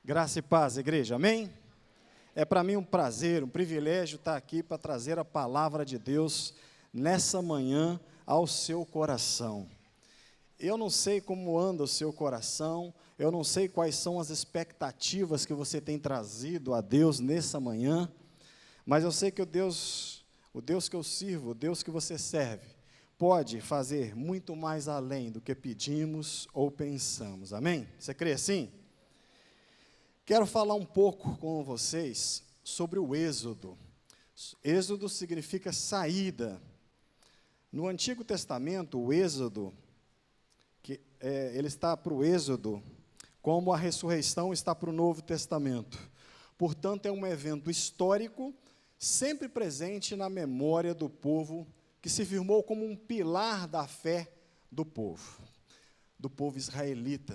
Graça e paz, igreja, amém? É para mim um prazer, um privilégio estar aqui para trazer a palavra de Deus nessa manhã ao seu coração. Eu não sei como anda o seu coração, eu não sei quais são as expectativas que você tem trazido a Deus nessa manhã, mas eu sei que o Deus que eu sirvo, o Deus que você serve, pode fazer muito mais além do que pedimos ou pensamos, amém? Você crê assim? Quero falar um pouco com vocês sobre o Êxodo. Êxodo significa saída. No Antigo Testamento, o Êxodo, ele está para o Êxodo, como a ressurreição está para o Novo Testamento. Portanto, é um evento histórico, sempre presente na memória do povo, que se firmou como um pilar da fé do povo israelita.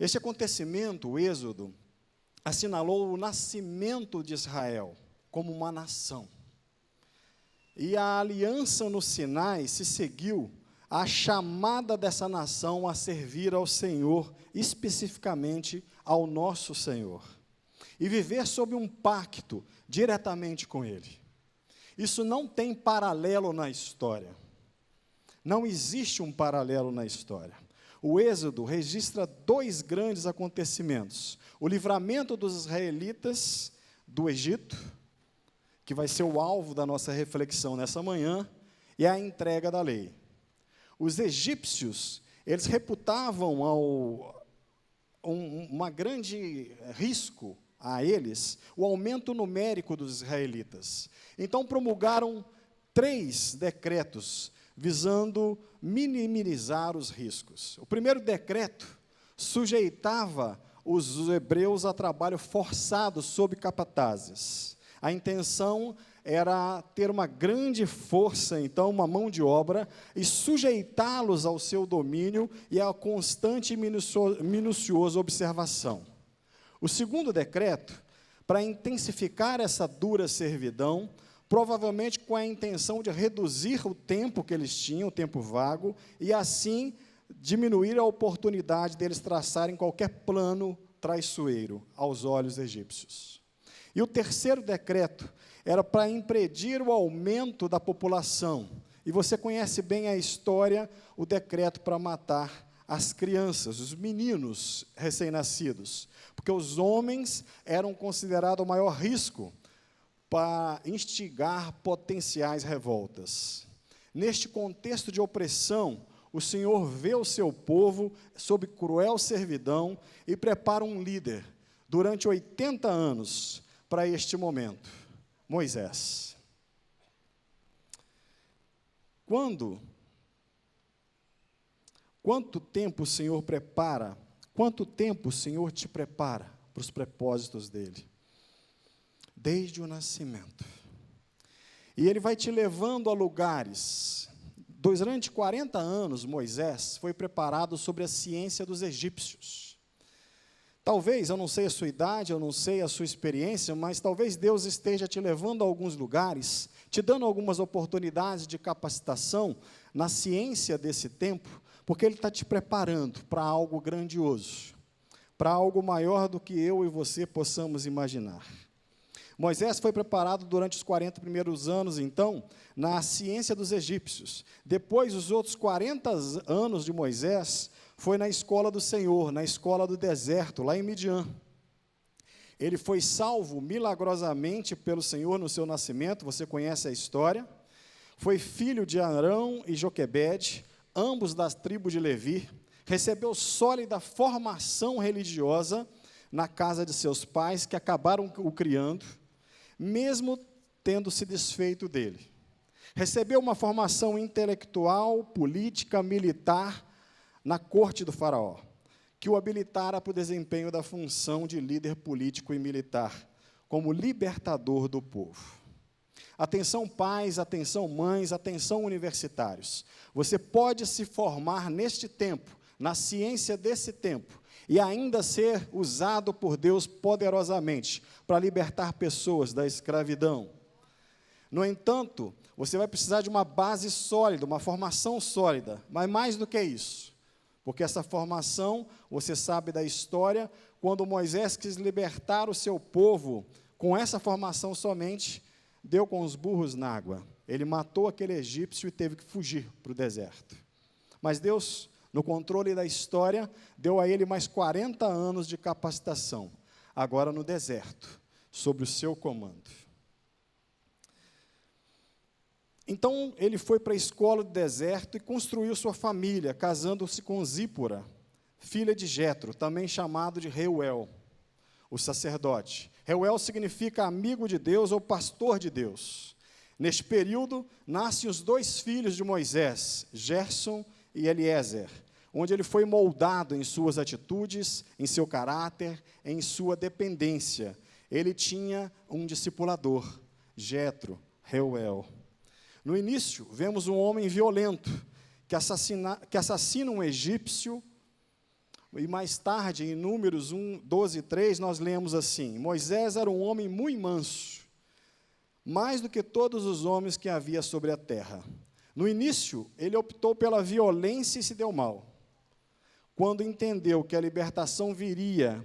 Este acontecimento, o Êxodo, assinalou o nascimento de Israel como uma nação. E a aliança no Sinai se seguiu à chamada dessa nação a servir ao Senhor, especificamente ao nosso Senhor, e viver sob um pacto diretamente com Ele. Isso não tem paralelo na história. Não existe um paralelo na história. O Êxodo registra dois grandes acontecimentos: o livramento dos israelitas do Egito, que vai ser o alvo da nossa reflexão nessa manhã, e a entrega da lei. Os egípcios, eles reputavam uma grande risco a eles o aumento numérico dos israelitas. Então promulgaram 3 decretos visando minimizar os riscos. O primeiro decreto sujeitava os hebreus a trabalho forçado sob capatazes. A intenção era ter uma grande força, então, uma mão de obra, e sujeitá-los ao seu domínio e à constante e minuciosa observação. O segundo decreto, para intensificar essa dura servidão, provavelmente com a intenção de reduzir o tempo que eles tinham, o tempo vago, e assim diminuir a oportunidade deles traçarem qualquer plano traiçoeiro aos olhos egípcios. E o terceiro decreto era para impedir o aumento da população. E você conhece bem a história, o decreto para matar as crianças, os meninos recém-nascidos, porque os homens eram considerados o maior risco para instigar potenciais revoltas. Neste contexto de opressão, o Senhor vê o seu povo sob cruel servidão e prepara um líder durante 80 anos para este momento: Moisés. Quanto tempo o Senhor prepara? Quanto tempo o Senhor te prepara para os propósitos dele? Desde o nascimento. E ele vai te levando a lugares. Durante 40 anos, Moisés foi preparado sobre a ciência dos egípcios. Talvez, eu não sei a sua idade, eu não sei a sua experiência, mas talvez Deus esteja te levando a alguns lugares, te dando algumas oportunidades de capacitação na ciência desse tempo, porque Ele está te preparando para algo grandioso, para algo maior do que eu e você possamos imaginar. Moisés foi preparado durante os 40 primeiros anos, então, na ciência dos egípcios. Depois, os outros 40 anos de Moisés, foi na escola do Senhor, na escola do deserto, lá em Midian. Ele foi salvo milagrosamente pelo Senhor no seu nascimento, você conhece a história. Foi filho de Arão e Joquebede, ambos das tribos de Levi. Recebeu sólida formação religiosa na casa de seus pais, que acabaram o criando, mesmo tendo se desfeito dele. Recebeu uma formação intelectual, política, militar, na corte do faraó, que o habilitara para o desempenho da função de líder político e militar, como libertador do povo. Atenção pais, atenção mães, atenção universitários. Você pode se formar neste tempo, na ciência desse tempo, e ainda ser usado por Deus poderosamente para libertar pessoas da escravidão. No entanto, você vai precisar de uma base sólida, uma formação sólida, mas mais do que isso, Porque essa formação, você sabe da história, quando Moisés quis libertar o seu povo, com essa formação somente, deu com os burros na água. Ele matou aquele egípcio e teve que fugir para o deserto. Mas Deus, no controle da história, deu a ele mais 40 anos de capacitação, agora no deserto, sob o seu comando. Então, ele foi para a escola do deserto e construiu sua família, casando-se com Zípora, filha de Jetro, também chamado de Reuel, o sacerdote. Reuel significa amigo de Deus ou pastor de Deus. Neste período, nascem os 2 filhos de Moisés, Gerson e Eliezer, onde ele foi moldado em suas atitudes, em seu caráter, em sua dependência. Ele tinha um discipulador, Jetro, Reuel. No início, vemos um homem violento, que assassina um egípcio, e mais tarde, em Números 1, 12 e 3, nós lemos assim: Moisés era um homem muito manso, mais do que todos os homens que havia sobre a terra. No início, ele optou pela violência e se deu mal. Quando entendeu que a libertação viria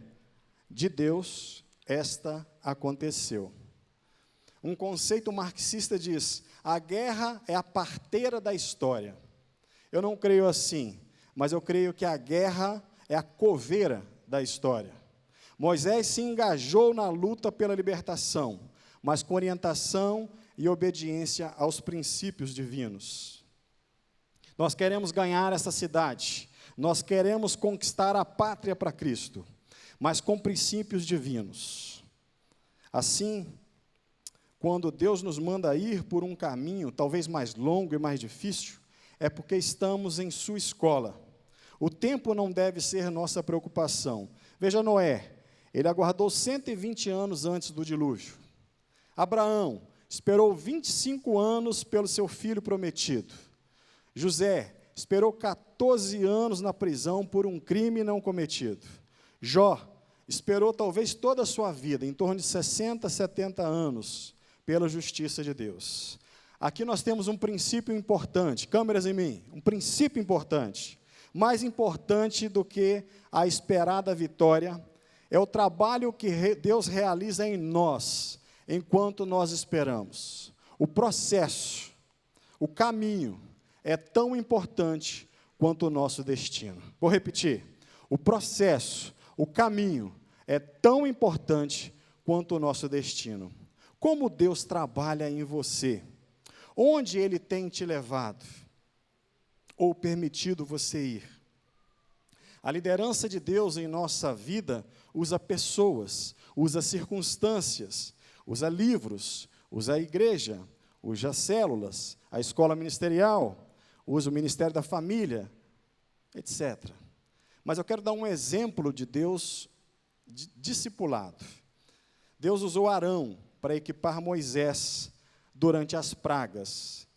de Deus, esta aconteceu. Um conceito marxista diz: a guerra é a parteira da história. Eu não creio assim, mas eu creio que a guerra é a coveira da história. Moisés se engajou na luta pela libertação, mas com orientação e obediência aos princípios divinos. Nós queremos ganhar essa cidade, nós queremos conquistar a pátria para Cristo, mas com princípios divinos. Assim, quando Deus nos manda ir por um caminho, talvez mais longo e mais difícil, é porque estamos em sua escola. O tempo não deve ser nossa preocupação. Veja Noé, ele aguardou 120 anos antes do dilúvio. Abraão esperou 25 anos pelo seu filho prometido. José esperou 14 anos na prisão por um crime não cometido. Jó esperou talvez toda a sua vida, em torno de 60, 70 anos, pela justiça de Deus. Aqui nós temos um princípio importante, câmeras em mim, um princípio importante. Mais importante do que a esperada vitória, é o trabalho que Deus realiza em nós, enquanto nós esperamos. O processo, o caminho, é tão importante quanto o nosso destino. Vou repetir, o processo, o caminho, é tão importante quanto o nosso destino. Como Deus trabalha em você? Onde Ele tem te levado? Ou permitido você ir? A liderança de Deus em nossa vida usa pessoas, usa circunstâncias, usa livros, usa a igreja, usa células, a escola ministerial, usa o ministério da família, etc. Mas eu quero dar um exemplo de Deus discipulado. Deus usou Arão para equipar Moisés durante as pragas.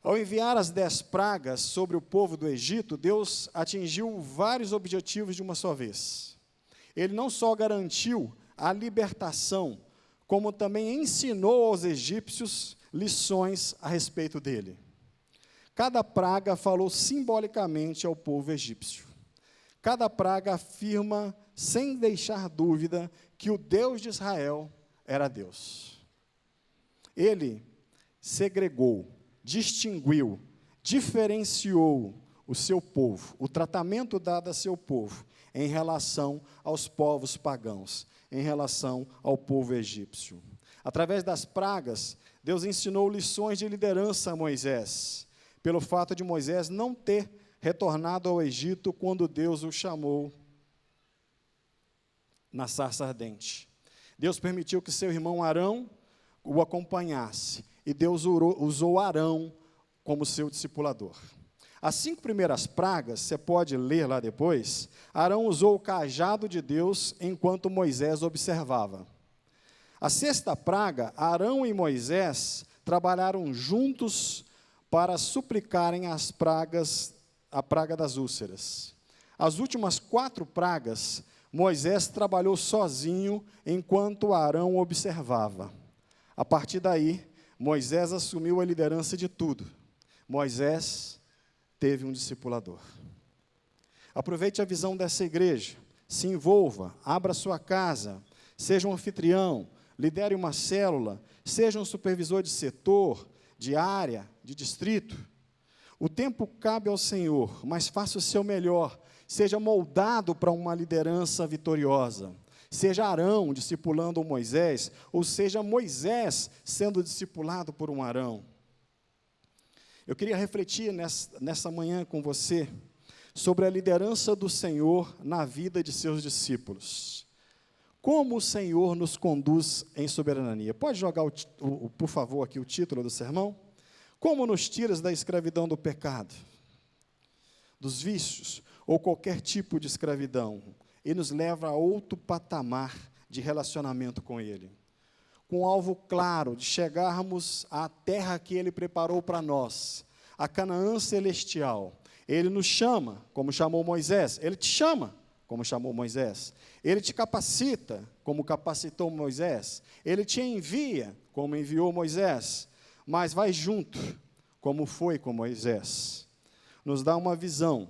Ao enviar as 10 pragas sobre o povo do Egito, Deus atingiu vários objetivos de uma só vez. Ele não só garantiu a libertação, como também ensinou aos egípcios lições a respeito dele. Cada praga falou simbolicamente ao povo egípcio. Cada praga afirma, sem deixar dúvida, que o Deus de Israel era Deus. Ele segregou, distinguiu, diferenciou o seu povo, o tratamento dado a seu povo, em relação aos povos pagãos, em relação ao povo egípcio. Através das pragas, Deus ensinou lições de liderança a Moisés, pelo fato de Moisés não ter retornado ao Egito quando Deus o chamou na sarça ardente. Deus permitiu que seu irmão Arão o acompanhasse, e Deus usou Arão como seu discipulador. As 5 primeiras pragas, você pode ler lá depois, Arão usou o cajado de Deus enquanto Moisés observava. A 6ª praga, Arão e Moisés trabalharam juntos para suplicarem a praga das úlceras. As últimas 4 pragas, Moisés trabalhou sozinho enquanto Arão observava. A partir daí, Moisés assumiu a liderança de tudo. Moisés teve um discipulador. Aproveite a visão dessa igreja, se envolva, abra sua casa, seja um anfitrião, lidere uma célula, seja um supervisor de setor, de área, de distrito. O tempo cabe ao Senhor, mas faça o seu melhor, seja moldado para uma liderança vitoriosa. Seja Arão discipulando Moisés, ou seja Moisés sendo discipulado por um Arão. Eu queria refletir nessa manhã com você sobre a liderança do Senhor na vida de seus discípulos. Como o Senhor nos conduz em soberania. Pode jogar, por favor, aqui o título do sermão? Como nos tiras da escravidão do pecado, dos vícios, ou qualquer tipo de escravidão, e nos leva a outro patamar de relacionamento com Ele. Com um alvo claro de chegarmos à terra que Ele preparou para nós, a Canaã celestial. Ele nos chama, como chamou Moisés. Ele te chama, como chamou Moisés. Ele te capacita, como capacitou Moisés. Ele te envia, como enviou Moisés. Mas vai junto, como foi com Moisés. Nos dá uma visão,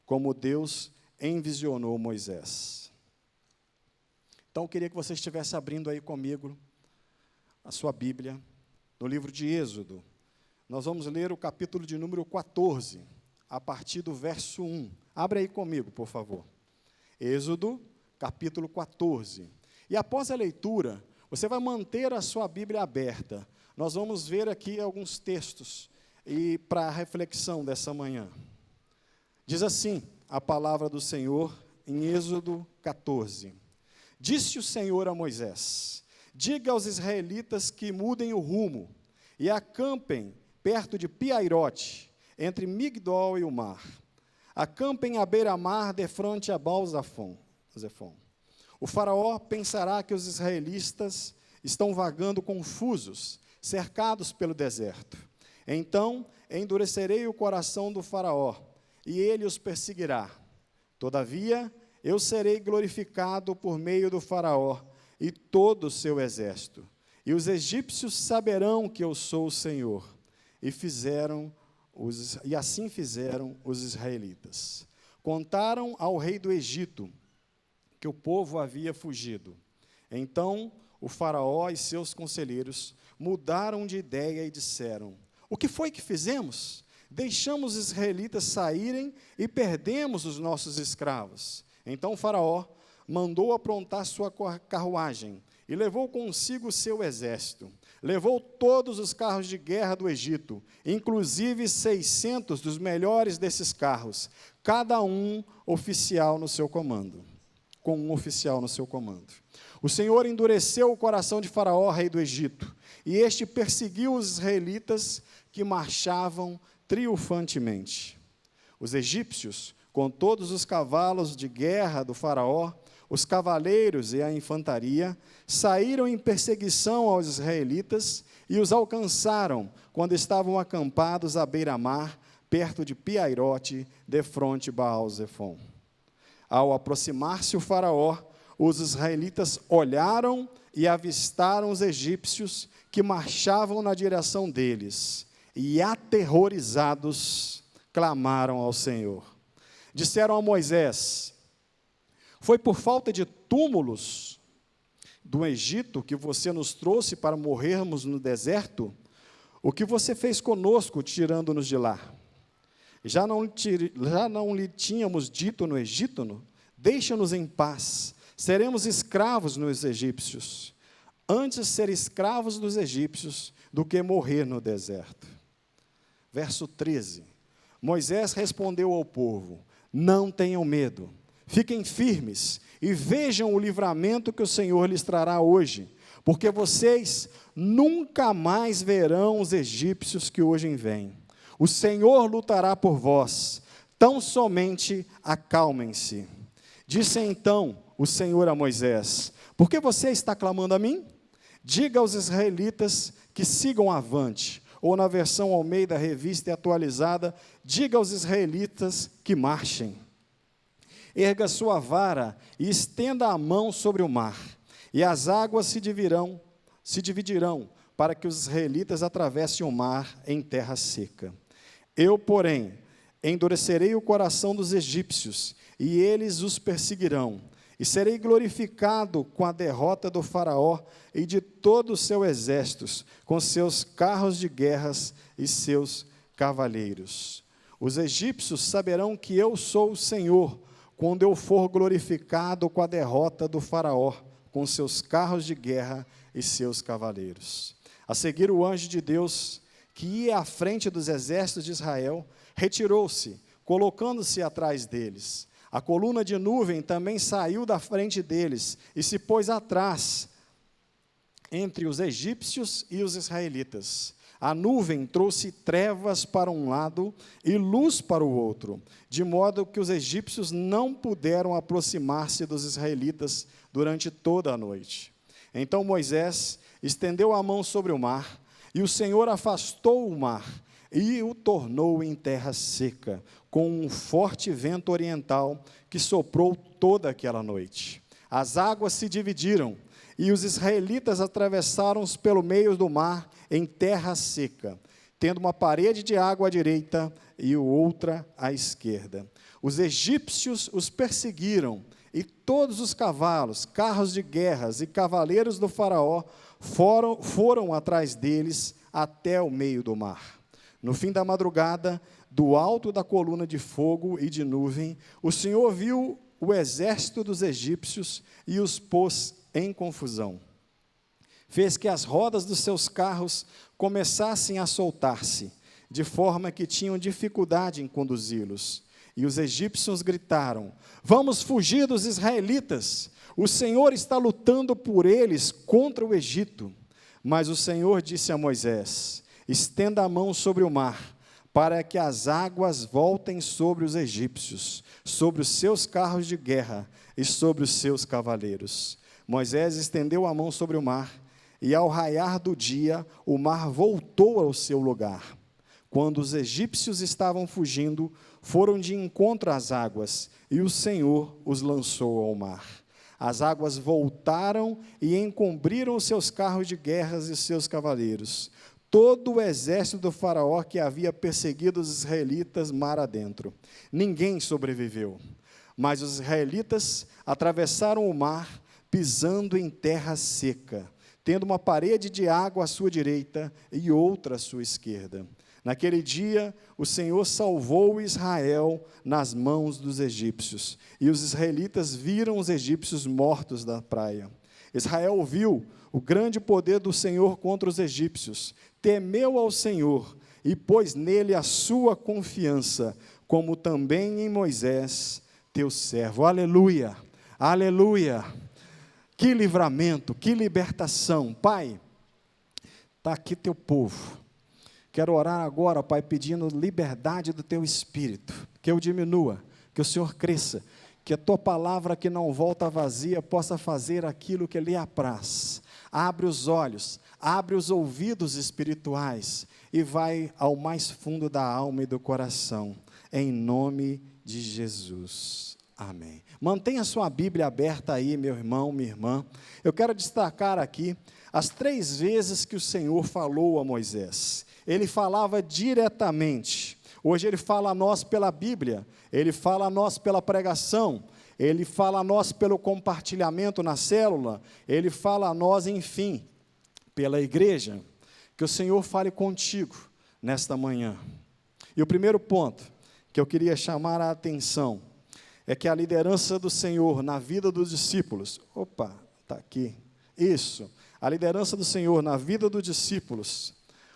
como Deus envisionou Moisés. Então, eu queria que você estivesse abrindo aí comigo a sua Bíblia, no livro de Êxodo. Nós vamos ler o capítulo de número 14, a partir do verso 1. Abre aí comigo, por favor. Êxodo, capítulo 14. E após a leitura, você vai manter a sua Bíblia aberta. Nós vamos ver aqui alguns textos e para a reflexão dessa manhã. Diz assim a palavra do Senhor em Êxodo 14. Disse o Senhor a Moisés: diga aos israelitas que mudem o rumo e acampem perto de Piairote, entre Migdol e o mar. Acampem à beira-mar, defronte a Baal-Zefon. O faraó pensará que os israelitas estão vagando confusos, cercados pelo deserto. Então, endurecerei o coração do faraó, e ele os perseguirá. Todavia, eu serei glorificado por meio do faraó e todo o seu exército. E os egípcios saberão que eu sou o Senhor. E assim fizeram os israelitas. Contaram ao rei do Egito que o povo havia fugido. Então, o faraó e seus conselheiros mudaram de ideia e disseram: o que foi que fizemos? Deixamos os israelitas saírem e perdemos os nossos escravos. Então o faraó mandou aprontar sua carruagem e levou consigo o seu exército. Levou todos os carros de guerra do Egito, inclusive 600 dos melhores desses carros, cada um oficial no seu comando, com um oficial no seu comando. O Senhor endureceu o coração de Faraó, rei do Egito, e este perseguiu os israelitas que marchavam triunfantemente. Os egípcios, com todos os cavalos de guerra do faraó, os cavaleiros e a infantaria, saíram em perseguição aos israelitas e os alcançaram quando estavam acampados à beira-mar, perto de Piairote, defronte Baal-Zefon. Ao aproximar-se o faraó, os israelitas olharam e avistaram os egípcios que marchavam na direção deles, e aterrorizados, clamaram ao Senhor. Disseram a Moisés: foi por falta de túmulos do Egito que você nos trouxe para morrermos no deserto? O que você fez conosco, tirando-nos de lá? Já não lhe tínhamos dito no Egito? Deixa-nos em paz, seremos escravos nos egípcios. Antes ser escravos dos egípcios do que morrer no deserto. Verso 13. Moisés respondeu ao povo: não tenham medo, fiquem firmes e vejam o livramento que o Senhor lhes trará hoje, porque vocês nunca mais verão os egípcios que hoje vêm. O Senhor lutará por vós, tão somente acalmem-se. Disse então o Senhor a Moisés: por que você está clamando a mim? Diga aos israelitas que sigam avante, ou na versão Almeida Revista e Atualizada, diga aos israelitas que marchem. Erga sua vara e estenda a mão sobre o mar, e as águas se dividirão, para que os israelitas atravessem o mar em terra seca. Eu, porém, endurecerei o coração dos egípcios, e eles os perseguirão. E serei glorificado com a derrota do faraó e de todo o seu exército, com seus carros de guerras e seus cavaleiros. Os egípcios saberão que eu sou o Senhor, quando eu for glorificado com a derrota do faraó, com seus carros de guerra e seus cavaleiros. A seguir, o anjo de Deus, que ia à frente dos exércitos de Israel, retirou-se, colocando-se atrás deles. A coluna de nuvem também saiu da frente deles e se pôs atrás, entre os egípcios e os israelitas. A nuvem trouxe trevas para um lado e luz para o outro, de modo que os egípcios não puderam aproximar-se dos israelitas durante toda a noite. Então Moisés estendeu a mão sobre o mar, e o Senhor afastou o mar e o tornou em terra seca, com um forte vento oriental que soprou toda aquela noite. As águas se dividiram, e os israelitas atravessaram pelo meio do mar em terra seca, tendo uma parede de água à direita e outra à esquerda. Os egípcios os perseguiram, e todos os cavalos, carros de guerras e cavaleiros do faraó foram atrás deles até o meio do mar. No fim da madrugada, do alto da coluna de fogo e de nuvem, o Senhor viu o exército dos egípcios e os pôs em confusão. Fez que as rodas dos seus carros começassem a soltar-se, de forma que tinham dificuldade em conduzi-los. E os egípcios gritaram: vamos fugir dos israelitas, o Senhor está lutando por eles contra o Egito. Mas o Senhor disse a Moisés: estenda a mão sobre o mar, para que as águas voltem sobre os egípcios, sobre os seus carros de guerra e sobre os seus cavaleiros. Moisés estendeu a mão sobre o mar, e ao raiar do dia, o mar voltou ao seu lugar. Quando os egípcios estavam fugindo, foram de encontro às águas, e o Senhor os lançou ao mar. As águas voltaram e encobriram os seus carros de guerras e seus cavaleiros. Todo o exército do faraó que havia perseguido os israelitas mar adentro. Ninguém sobreviveu. Mas os israelitas atravessaram o mar, pisando em terra seca, tendo uma parede de água à sua direita e outra à sua esquerda. Naquele dia, o Senhor salvou Israel nas mãos dos egípcios, e os israelitas viram os egípcios mortos na praia. Israel viu o grande poder do Senhor contra os egípcios, temeu ao Senhor e pôs nele a sua confiança, como também em Moisés, teu servo. Aleluia, aleluia. Que livramento, que libertação. Pai, está aqui teu povo. Quero orar agora, Pai, pedindo liberdade do teu Espírito, que eu diminua, que o Senhor cresça, que a tua palavra que não volta vazia possa fazer aquilo que lhe apraz. Abre os olhos, abre os ouvidos espirituais e vai ao mais fundo da alma e do coração, em nome de Jesus. Amém. Mantenha sua Bíblia aberta aí, meu irmão, minha irmã. Eu quero destacar aqui as 3 vezes que o Senhor falou a Moisés. Ele falava diretamente. Hoje ele fala a nós pela Bíblia, ele fala a nós pela pregação, ele fala a nós pelo compartilhamento na célula, ele fala a nós, enfim, pela igreja. Que o Senhor fale contigo nesta manhã. E o primeiro ponto que eu queria chamar a atenção é que a liderança do Senhor na vida dos discípulos, está aqui, isso, a liderança do Senhor na vida dos discípulos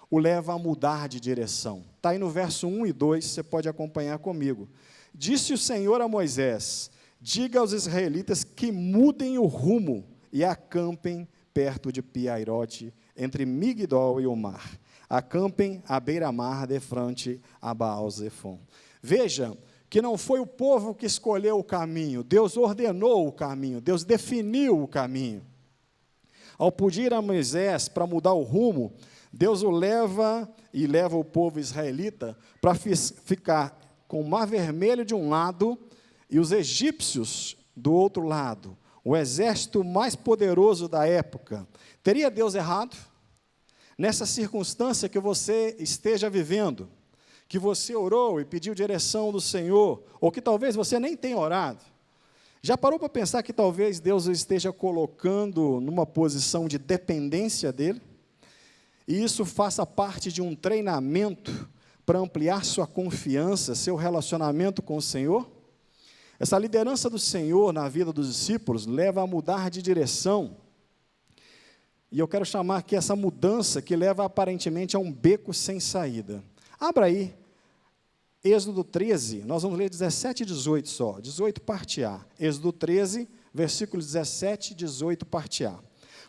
o leva a mudar de direção. Está aí no verso 1 e 2, você pode acompanhar comigo. Disse o Senhor a Moisés: diga aos israelitas que mudem o rumo e acampem perto de Pi-Hairote, entre Migdol e o mar. Acampem à beira-mar, defronte a Baal-Zefon. Veja que não foi o povo que escolheu o caminho, Deus ordenou o caminho, Deus definiu o caminho. Ao pedir a Moisés para mudar o rumo, Deus o leva e leva o povo israelita para ficar com o Mar Vermelho de um lado e os egípcios do outro lado, o exército mais poderoso da época. Teria Deus errado? Nessa circunstância que você esteja vivendo, que você orou e pediu direção do Senhor, ou que talvez você nem tenha orado? Já parou para pensar que talvez Deus o esteja colocando numa posição de dependência dEle? E isso faça parte de um treinamento para ampliar sua confiança, seu relacionamento com o Senhor? Essa liderança do Senhor na vida dos discípulos leva a mudar de direção. E eu quero chamar aqui essa mudança que leva aparentemente a um beco sem saída. Abra aí, Êxodo 13, nós vamos ler 17 e 18 só, 18 parte A. Êxodo 13, versículos 17 e 18 parte A.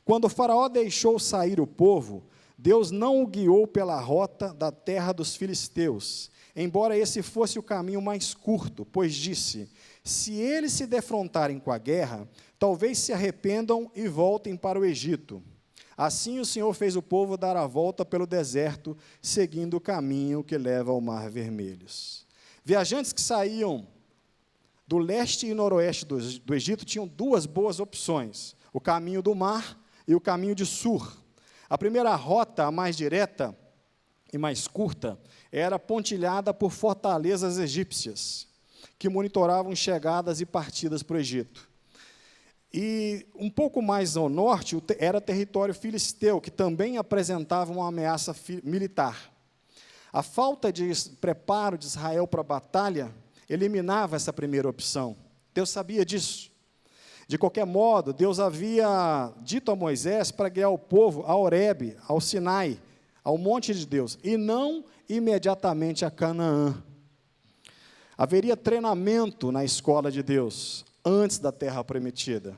Quando o faraó deixou sair o povo, Deus não o guiou pela rota da terra dos filisteus, embora esse fosse o caminho mais curto, pois disse: se eles se defrontarem com a guerra, talvez se arrependam e voltem para o Egito. Assim o Senhor fez o povo dar a volta pelo deserto, seguindo o caminho que leva ao Mar Vermelho. Viajantes que saíam do leste e noroeste do Egito tinham duas boas opções: o caminho do mar e o caminho de Sur. A primeira rota, a mais direta e mais curta, era pontilhada por fortalezas egípcias, que monitoravam chegadas e partidas para o Egito. E um pouco mais ao norte era território filisteu, que também apresentava uma ameaça militar. A falta de preparo de Israel para a batalha eliminava essa primeira opção. Deus sabia disso. De qualquer modo, Deus havia dito a Moisés para guiar o povo a Horebe, ao Sinai, ao monte de Deus, e não imediatamente a Canaã. Haveria treinamento na escola de Deus antes da terra prometida.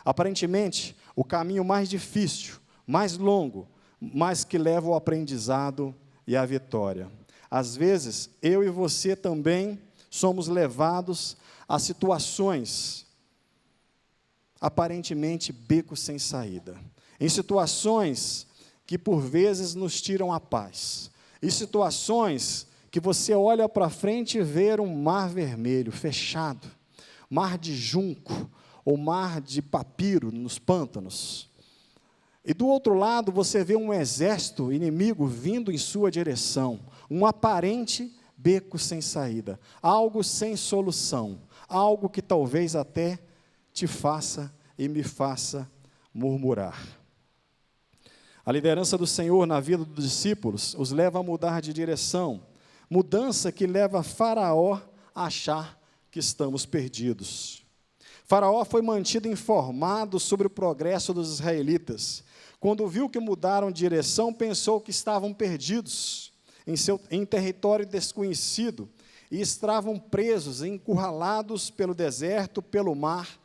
Aparentemente, o caminho mais difícil, mais longo, mas que leva ao aprendizado e à vitória. Às vezes, eu e você também somos levados a situações aparentemente becos sem saída, em situações que por vezes nos tiram a paz, em situações que você olha para frente e vê um mar vermelho, fechado, mar de junco, ou mar de papiro nos pântanos. E do outro lado você vê um exército inimigo vindo em sua direção, um aparente beco sem saída, algo sem solução, algo que talvez até te faça e me faça murmurar. A liderança do Senhor na vida dos discípulos os leva a mudar de direção, mudança que leva Faraó a achar que estamos perdidos. Faraó foi mantido informado sobre o progresso dos israelitas. Quando viu que mudaram de direção, pensou que estavam perdidos em território desconhecido e estavam presos, encurralados pelo deserto, pelo mar.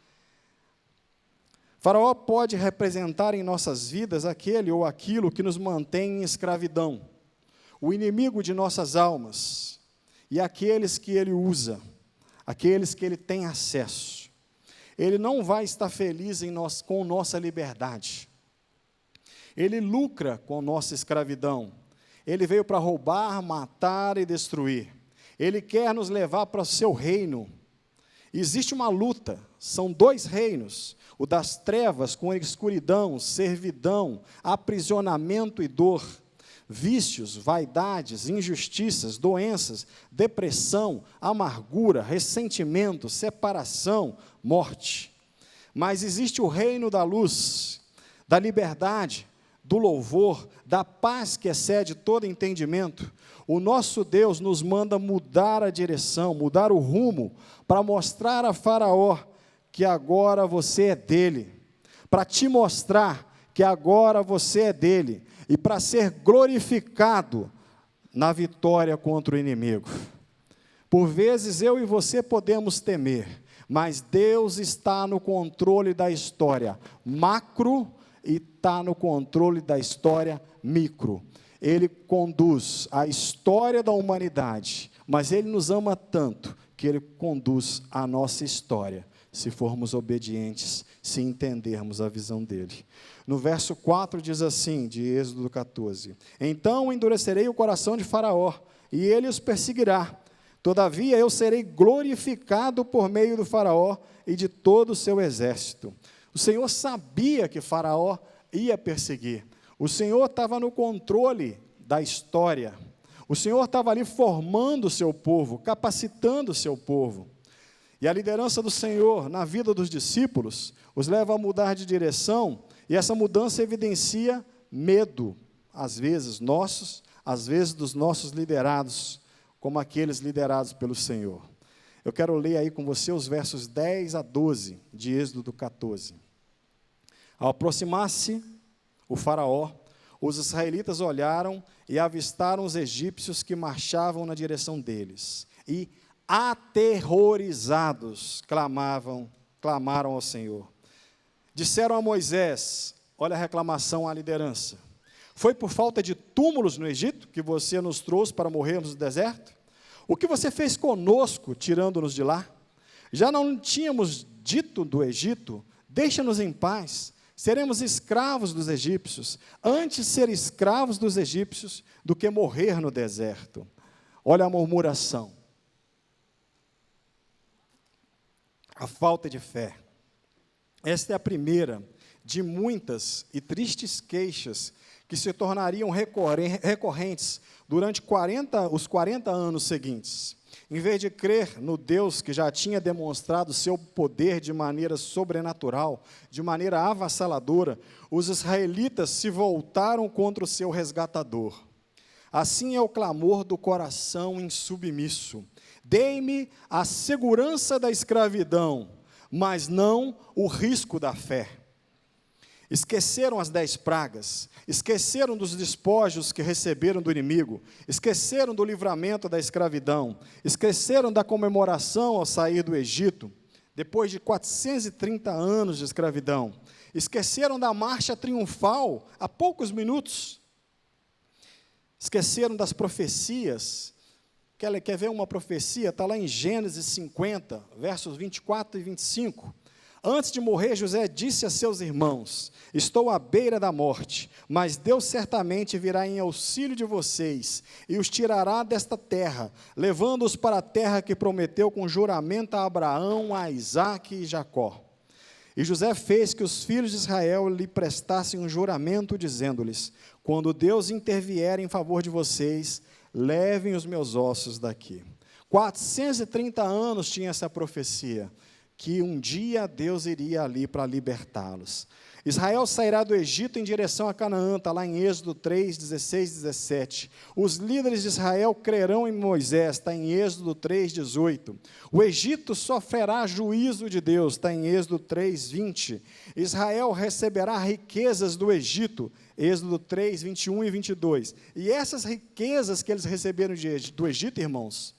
Faraó pode representar em nossas vidas aquele ou aquilo que nos mantém em escravidão, o inimigo de nossas almas e aqueles que ele usa, aqueles que ele tem acesso. Ele não vai estar feliz com nossa liberdade. Ele lucra com nossa escravidão. Ele veio para roubar, matar e destruir. Ele quer nos levar para o seu reino. Existe uma luta, são dois reinos, o das trevas com escuridão, servidão, aprisionamento e dor, vícios, vaidades, injustiças, doenças, depressão, amargura, ressentimento, separação, morte. Mas existe o reino da luz, da liberdade, do louvor, da paz que excede todo entendimento. O nosso Deus nos manda mudar a direção, mudar o rumo, para mostrar a Faraó que agora você é dele, para te mostrar que agora você é dele, e para ser glorificado na vitória contra o inimigo. Por vezes eu e você podemos temer, mas Deus está no controle da história macro e está no controle da história micro. Ele conduz a história da humanidade, mas Ele nos ama tanto que Ele conduz a nossa história, se formos obedientes, se entendermos a visão dEle. No verso 4 diz assim, de Êxodo 14: então endurecerei o coração de Faraó, e ele os perseguirá. Todavia eu serei glorificado por meio do Faraó e de todo o seu exército. O Senhor sabia que Faraó ia perseguir. O Senhor estava no controle da história. O Senhor estava ali formando o seu povo, capacitando o seu povo. E a liderança do Senhor na vida dos discípulos os leva a mudar de direção, e essa mudança evidencia medo, às vezes nossos, às vezes dos nossos liderados, como aqueles liderados pelo Senhor. Eu quero ler aí com você os versos 10 a 12 de Êxodo 14. Ao aproximar-se o faraó, os israelitas olharam e avistaram os egípcios que marchavam na direção deles. E, aterrorizados, clamaram ao Senhor. Disseram a Moisés, olha a reclamação à liderança: foi por falta de túmulos no Egito que você nos trouxe para morrermos no deserto? O que você fez conosco, tirando-nos de lá? Já não tínhamos dito do Egito, deixa-nos em paz, seremos escravos dos egípcios, antes ser escravos dos egípcios do que morrer no deserto. Olha a murmuração, a falta de fé. Esta é a primeira de muitas e tristes queixas que se tornariam recorrentes durante os 40 anos seguintes. Em vez de crer no Deus que já tinha demonstrado seu poder de maneira sobrenatural, de maneira avassaladora, os israelitas se voltaram contra o seu resgatador. Assim é o clamor do coração insubmisso: dei-me a segurança da escravidão, mas não o risco da fé. Esqueceram as 10 pragas, esqueceram dos despojos que receberam do inimigo, esqueceram do livramento da escravidão, esqueceram da comemoração ao sair do Egito, depois de 430 anos de escravidão, esqueceram da marcha triunfal há poucos minutos, esqueceram das profecias. Quer ver uma profecia? Está lá em Gênesis 50, versos 24 e 25. Antes de morrer, José disse a seus irmãos: estou à beira da morte, mas Deus certamente virá em auxílio de vocês e os tirará desta terra, levando-os para a terra que prometeu com juramento a Abraão, a Isaque e Jacó. E José fez que os filhos de Israel lhe prestassem um juramento, dizendo-lhes: quando Deus intervier em favor de vocês, levem os meus ossos daqui. 430 anos tinha essa profecia, que um dia Deus iria ali para libertá-los. Israel sairá do Egito em direção a Canaã, está lá em Êxodo 3, 16 e 17. Os líderes de Israel crerão em Moisés, está em Êxodo 3, 18. O Egito sofrerá juízo de Deus, está em Êxodo 3, 20. Israel receberá riquezas do Egito, Êxodo 3, 21 e 22. E essas riquezas que eles receberam do Egito, irmãos,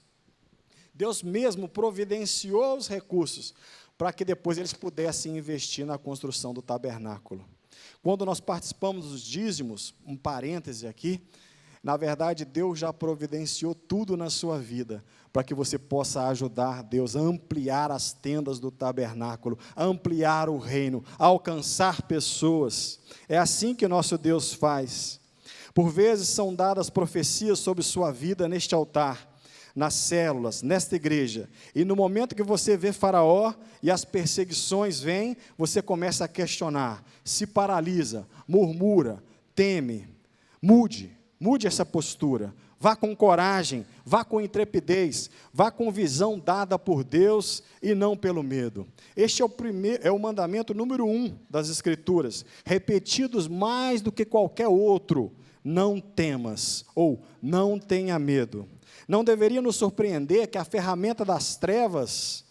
Deus mesmo providenciou os recursos para que depois eles pudessem investir na construção do tabernáculo. Quando nós participamos dos dízimos, um parêntese aqui, na verdade Deus já providenciou tudo na sua vida, para que você possa ajudar Deus a ampliar as tendas do tabernáculo, a ampliar o reino, a alcançar pessoas. É assim que nosso Deus faz. Por vezes são dadas profecias sobre sua vida neste altar, nas células, nesta igreja, e no momento que você vê Faraó e as perseguições vêm, você começa a questionar, se paralisa, murmura, teme. Mude essa postura, vá com coragem, vá com intrepidez, vá com visão dada por Deus e não pelo medo. Este é o mandamento número 1 das Escrituras, repetidos mais do que qualquer outro: não temas, ou não tenha medo. Não deveria nos surpreender que a ferramenta das trevas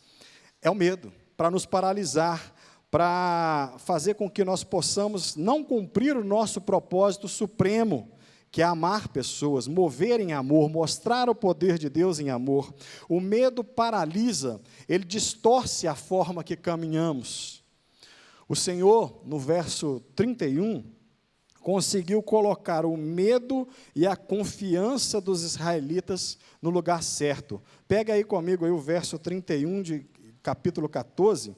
é o medo, para nos paralisar, para fazer com que nós possamos não cumprir o nosso propósito supremo, que é amar pessoas, mover em amor, mostrar o poder de Deus em amor. O medo paralisa, ele distorce a forma que caminhamos. O Senhor, no verso 31, conseguiu colocar o medo e a confiança dos israelitas no lugar certo. Pega aí comigo aí o verso 31 de capítulo 14,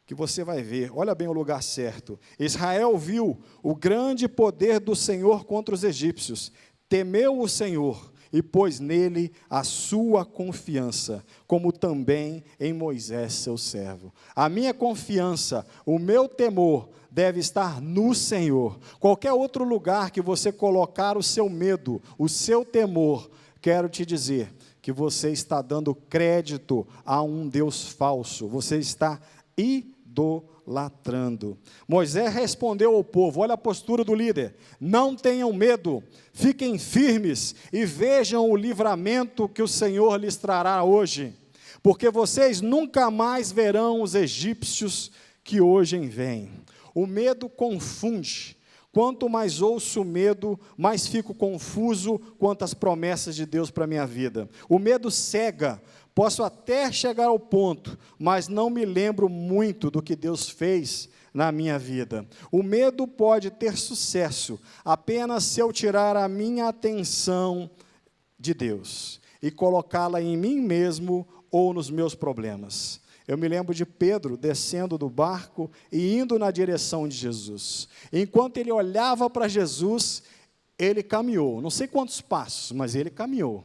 que você vai ver. Olha bem o lugar certo. Israel viu o grande poder do Senhor contra os egípcios, temeu o Senhor e pôs nele a sua confiança, como também em Moisés, seu servo. A minha confiança, o meu temor, deve estar no Senhor. Qualquer outro lugar que você colocar o seu medo, o seu temor, quero te dizer que você está dando crédito a um Deus falso, você está idolatrando. Moisés respondeu ao povo, olha a postura do líder: não tenham medo, fiquem firmes e vejam o livramento que o Senhor lhes trará hoje, porque vocês nunca mais verão os egípcios que hoje vêm. O medo confunde. Quanto mais ouço o medo, mais fico confuso quanto às promessas de Deus para a minha vida. O medo cega. Posso até chegar ao ponto, mas não me lembro muito do que Deus fez na minha vida. O medo pode ter sucesso apenas se eu tirar a minha atenção de Deus e colocá-la em mim mesmo ou nos meus problemas. Eu me lembro de Pedro descendo do barco e indo na direção de Jesus. Enquanto ele olhava para Jesus, ele caminhou. Não sei quantos passos, mas ele caminhou.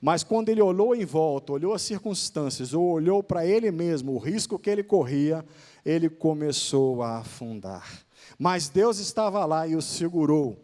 Mas quando ele olhou em volta, olhou as circunstâncias, ou olhou para ele mesmo, o risco que ele corria, ele começou a afundar. Mas Deus estava lá e o segurou.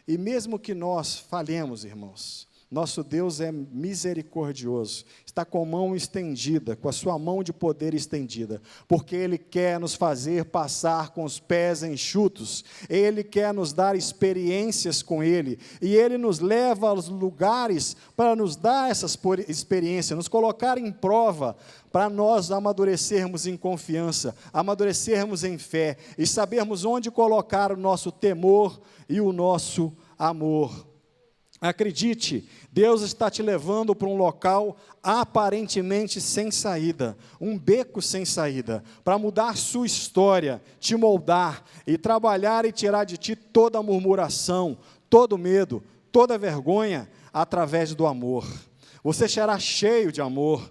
E mesmo que nós falhemos, irmãos, nosso Deus é misericordioso, está com a mão estendida, com a sua mão de poder estendida, porque Ele quer nos fazer passar com os pés enxutos, Ele quer nos dar experiências com Ele, e Ele nos leva aos lugares para nos dar essas experiências, nos colocar em prova, para nós amadurecermos em confiança, amadurecermos em fé, e sabermos onde colocar o nosso temor e o nosso amor. Acredite, Deus está te levando para um local aparentemente sem saída, um beco sem saída, para mudar sua história, te moldar e trabalhar e tirar de ti toda a murmuração, todo medo, toda vergonha, através do amor. Você será cheio de amor,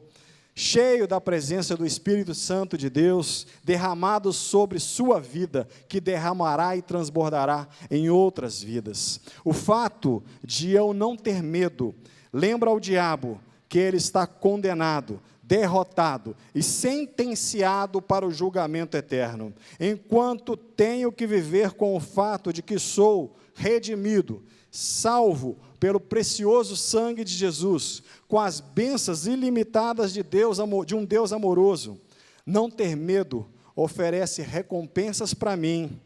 cheio da presença do Espírito Santo de Deus, derramado sobre sua vida, que derramará e transbordará em outras vidas. O fato de eu não ter medo, lembra ao diabo que ele está condenado, derrotado e sentenciado para o julgamento eterno, enquanto tenho que viver com o fato de que sou redimido, salvo pelo precioso sangue de Jesus, com as bênçãos ilimitadas de um Deus amoroso. Não ter medo oferece recompensas para mim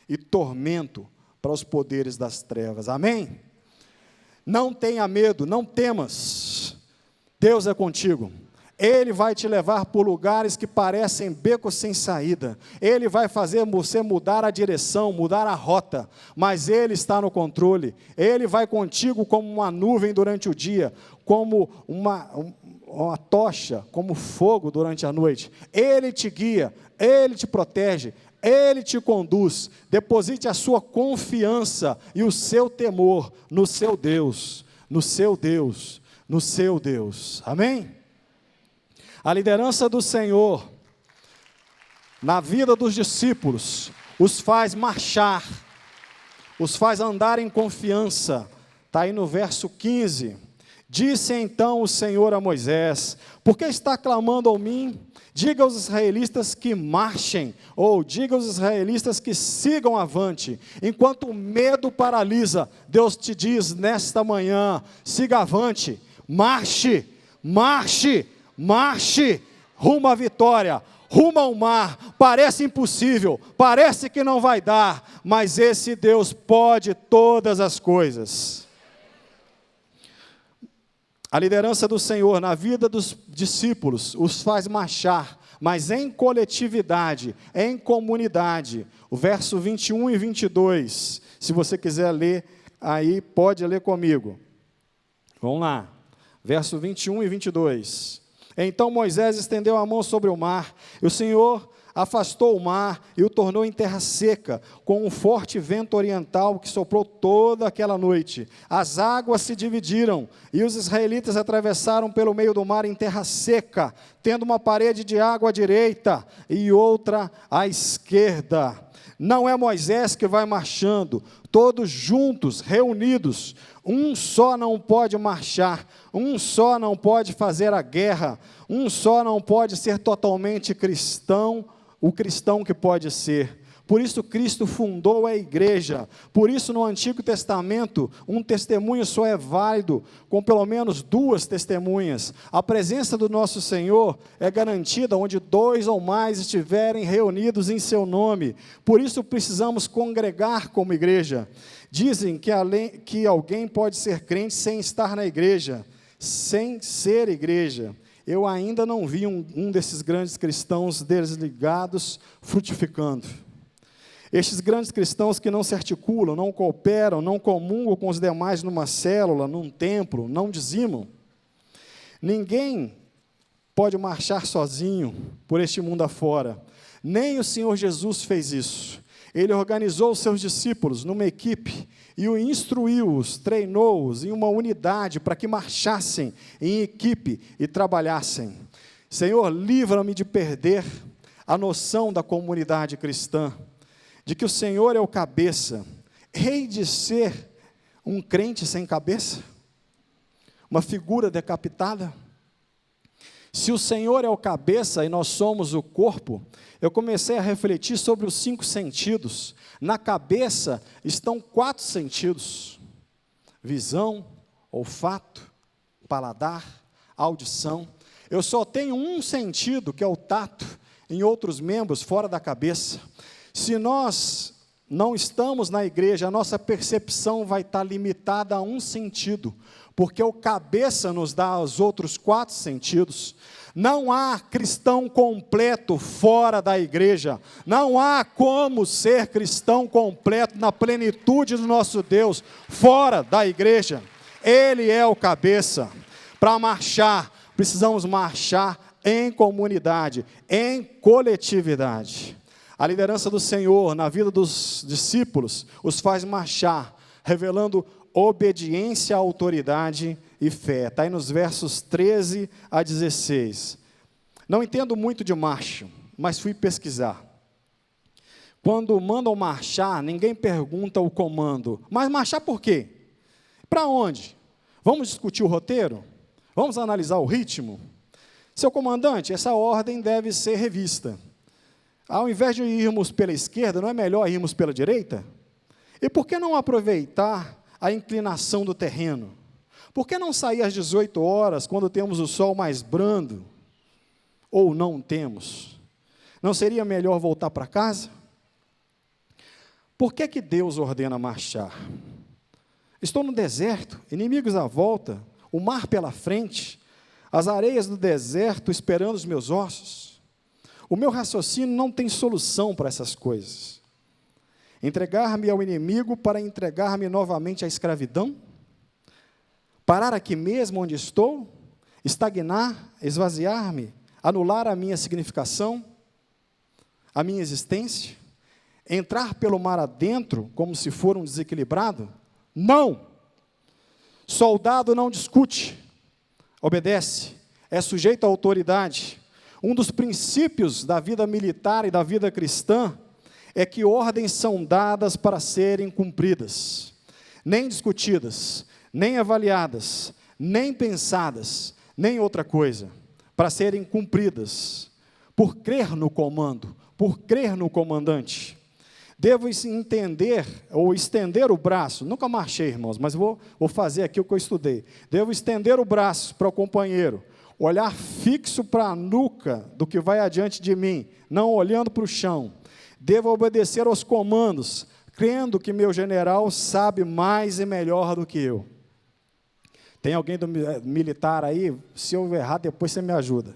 e tormento para os poderes das trevas. Amém? Não tenha medo, não temas. Deus é contigo. Ele vai te levar por lugares que parecem becos sem saída. Ele vai fazer você mudar a direção, mudar a rota, mas Ele está no controle. Ele vai contigo como uma nuvem durante o dia, como uma tocha, como fogo durante a noite. Ele te guia, Ele te protege, Ele te conduz. Deposite a sua confiança e o seu temor no seu Deus, no seu Deus, no seu Deus. Amém? A liderança do Senhor na vida dos discípulos os faz marchar, os faz andar em confiança. Está aí no verso 15. Disse então o Senhor a Moisés: por que está clamando a mim? Diga aos israelitas que marchem, ou diga aos israelitas que sigam avante. Enquanto o medo paralisa, Deus te diz nesta manhã: siga avante, marche, marche, marche, rumo à vitória, rumo ao mar. Parece impossível, parece que não vai dar, mas esse Deus pode todas as coisas. A liderança do Senhor na vida dos discípulos os faz marchar, mas em coletividade, em comunidade. O verso 21 e 22, se você quiser ler aí, pode ler comigo. Vamos lá, verso 21 e 22. Então Moisés estendeu a mão sobre o mar, e o Senhor afastou o mar e o tornou em terra seca, com um forte vento oriental que soprou toda aquela noite. As águas se dividiram, e os israelitas atravessaram pelo meio do mar em terra seca, tendo uma parede de água à direita e outra à esquerda. Não é Moisés que vai marchando, todos juntos, reunidos. Um só não pode marchar, um só não pode fazer a guerra, um só não pode ser totalmente cristão, o cristão que pode ser, Por isso Cristo fundou a igreja. Por isso no Antigo Testamento, um testemunho só é válido com pelo menos 2 testemunhas. A presença do nosso Senhor é garantida onde 2 ou mais estiverem reunidos em seu nome. Por isso precisamos congregar como igreja. Dizem que alguém pode ser crente sem estar na igreja, sem ser igreja. Eu ainda não vi um desses grandes cristãos desligados frutificando. Estes grandes cristãos que não se articulam, não cooperam, não comungam com os demais numa célula, num templo, não dizimam. Ninguém pode marchar sozinho por este mundo afora. Nem o Senhor Jesus fez isso. Ele organizou os seus discípulos numa equipe e o instruiu-os, treinou-os em uma unidade para que marchassem em equipe e trabalhassem. Senhor, livra-me de perder a noção da comunidade cristã, de que o Senhor é o cabeça. Hei de ser um crente sem cabeça? Uma figura decapitada? Se o Senhor é o cabeça e nós somos o corpo, eu comecei a refletir sobre os 5 sentidos. Na cabeça estão 4 sentidos: visão, olfato, paladar, audição. Eu só tenho um sentido, que é o tato, em outros membros fora da cabeça. Se nós não estamos na igreja, a nossa percepção vai estar limitada a um sentido, porque o cabeça nos dá os outros 4 sentidos. Não há cristão completo fora da igreja. Não há como ser cristão completo na plenitude do nosso Deus fora da igreja. Ele é o cabeça. Para marchar, precisamos marchar em comunidade, em coletividade. A liderança do Senhor na vida dos discípulos os faz marchar, revelando obediência à autoridade e fé. Está aí nos versos 13 a 16. Não entendo muito de marcha, mas fui pesquisar. Quando mandam marchar, ninguém pergunta o comando. Mas marchar por quê? Para onde? Vamos discutir o roteiro? Vamos analisar o ritmo? Seu comandante, essa ordem deve ser revista. Ao invés de irmos pela esquerda, não é melhor irmos pela direita? E por que não aproveitar a inclinação do terreno? Por que não sair às 18 horas, quando temos o sol mais brando? Ou não temos? Não seria melhor voltar para casa? Por que Deus ordena marchar? Estou no deserto, inimigos à volta, o mar pela frente, as areias do deserto esperando os meus ossos. O meu raciocínio não tem solução para essas coisas. Entregar-me ao inimigo para entregar-me novamente à escravidão? Parar aqui mesmo onde estou? Estagnar? Esvaziar-me? Anular a minha significação? A minha existência? Entrar pelo mar adentro como se for um desequilibrado? Não! Soldado não discute, obedece, é sujeito à autoridade. Um dos princípios da vida militar e da vida cristã é que ordens são dadas para serem cumpridas, nem discutidas, nem avaliadas, nem pensadas, nem outra coisa, para serem cumpridas, por crer no comando, por crer no comandante. Devo entender ou estender o braço, nunca marchei, irmãos, mas vou fazer aqui o que eu estudei. Devo estender o braço para o companheiro, olhar fixo para a nuca do que vai adiante de mim, não olhando para o chão. Devo obedecer aos comandos, crendo que meu general sabe mais e melhor do que eu. Tem alguém do militar aí? Se eu errar, depois você me ajuda.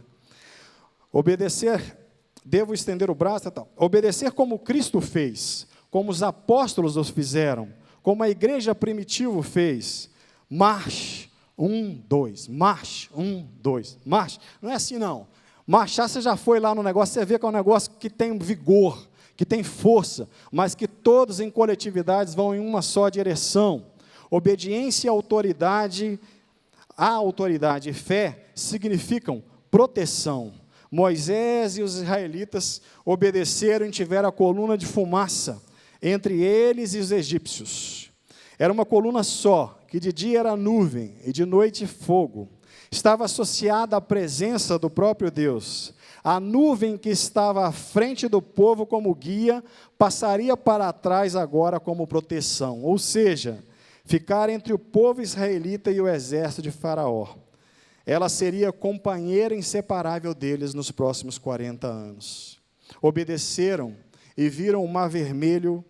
Obedecer, devo estender o braço, tal. Obedecer como Cristo fez, como os apóstolos os fizeram, como a igreja primitiva fez. Marche. 1, 2, marche, 1, 2, marche. Não é assim não. Marchar, você já foi lá no negócio, você vê que é um negócio que tem vigor, que tem força, mas que todos em coletividades vão em uma só direção. Obediência à autoridade e fé significam proteção. Moisés e os israelitas obedeceram e tiveram a coluna de fumaça entre eles e os egípcios. Era uma coluna só, que de dia era nuvem e de noite fogo. Estava associada à presença do próprio Deus. A nuvem que estava à frente do povo como guia, passaria para trás agora como proteção. Ou seja, ficar entre o povo israelita e o exército de Faraó. Ela seria companheira inseparável deles nos próximos 40 anos. Obedeceram e viram o Mar Vermelho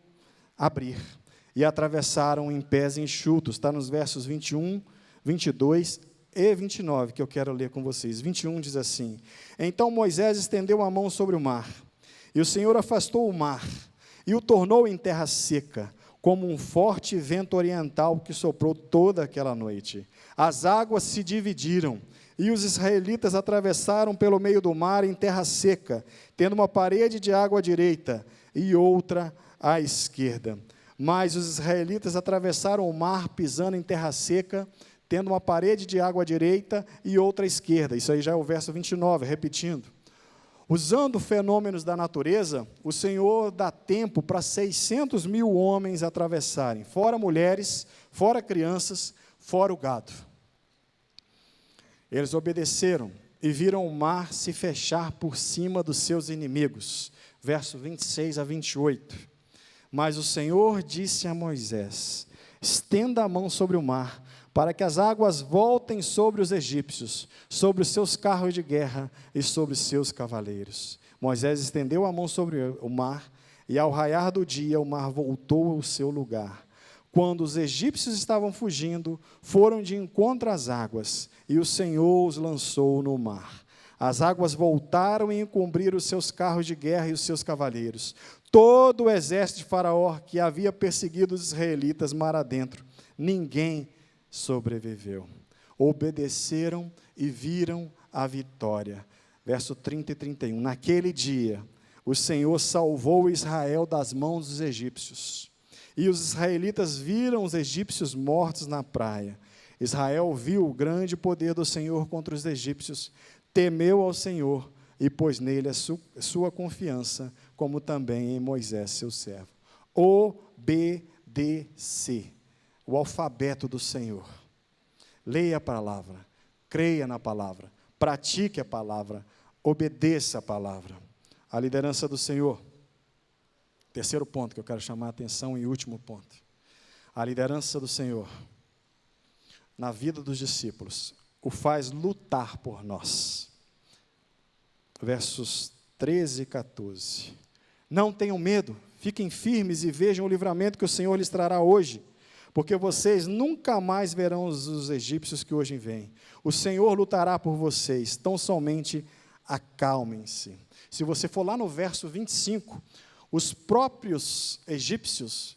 abrir, e atravessaram em pés enxutos. Está nos versos 21, 22 e 29, que eu quero ler com vocês. 21 diz assim: Então Moisés estendeu a mão sobre o mar, e o Senhor afastou o mar, e o tornou em terra seca, como um forte vento oriental que soprou toda aquela noite. As águas se dividiram, e os israelitas atravessaram pelo meio do mar em terra seca, tendo uma parede de água à direita e outra à esquerda. Mas os israelitas atravessaram o mar pisando em terra seca, tendo uma parede de água à direita e outra à esquerda. Isso aí já é o verso 29, repetindo. Usando fenômenos da natureza, o Senhor dá tempo para 600 mil homens atravessarem, fora mulheres, fora crianças, fora o gado. Eles obedeceram e viram o mar se fechar por cima dos seus inimigos. Verso 26 a 28. Mas o Senhor disse a Moisés: estenda a mão sobre o mar, para que as águas voltem sobre os egípcios, sobre os seus carros de guerra e sobre os seus cavaleiros. Moisés estendeu a mão sobre o mar, e ao raiar do dia o mar voltou ao seu lugar. Quando os egípcios estavam fugindo, foram de encontro às águas, e o Senhor os lançou no mar. As águas voltaram e encobriram os seus carros de guerra e os seus cavaleiros. Todo o exército de Faraó que havia perseguido os israelitas mar adentro, ninguém sobreviveu. Obedeceram e viram a vitória. Verso 30 e 31. Naquele dia, o Senhor salvou Israel das mãos dos egípcios. E os israelitas viram os egípcios mortos na praia. Israel viu o grande poder do Senhor contra os egípcios, temeu ao Senhor e pôs nele a sua confiança, como também em Moisés, seu servo. Obedecer. O alfabeto do Senhor. Leia a palavra, creia na palavra, pratique a palavra, obedeça a palavra. A liderança do Senhor. Terceiro ponto que eu quero chamar a atenção e último ponto. A liderança do Senhor na vida dos discípulos o faz lutar por nós. Versos 13 e 14. Não tenham medo, fiquem firmes e vejam o livramento que o Senhor lhes trará hoje, porque vocês nunca mais verão os egípcios que hoje vêm. O Senhor lutará por vocês, tão somente acalmem-se. Se você for lá no verso 25, os próprios egípcios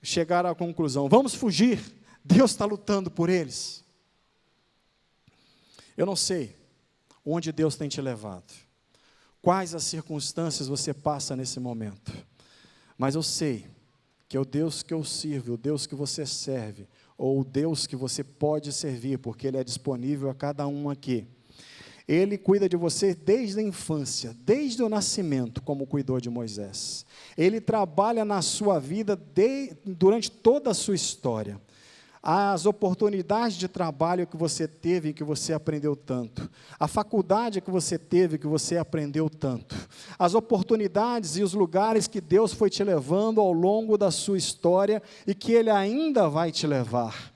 chegaram à conclusão: vamos fugir, Deus está lutando por eles. Eu não sei onde Deus tem te levado, quais as circunstâncias você passa nesse momento, mas eu sei que é o Deus que eu sirvo, o Deus que você serve, ou o Deus que você pode servir, porque Ele é disponível a cada um aqui. Ele cuida de você desde a infância, desde o nascimento, como cuidou de Moisés. Ele trabalha na sua vida durante toda a sua história. As oportunidades de trabalho que você teve e que você aprendeu tanto. A faculdade que você teve e que você aprendeu tanto. As oportunidades e os lugares que Deus foi te levando ao longo da sua história e que Ele ainda vai te levar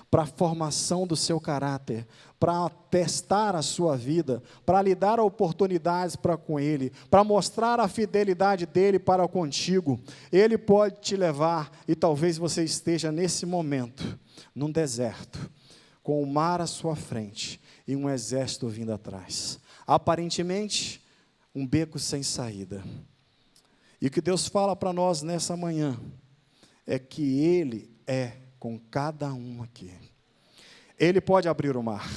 para a formação do seu caráter, para testar a sua vida, para lhe dar oportunidades para com Ele, para mostrar a fidelidade dEle para contigo. Ele pode te levar, e talvez você esteja nesse momento, num deserto, com o mar à sua frente, e um exército vindo atrás. Aparentemente, um beco sem saída. E o que Deus fala para nós nessa manhã, é que Ele é com cada um aqui. Ele pode abrir o mar,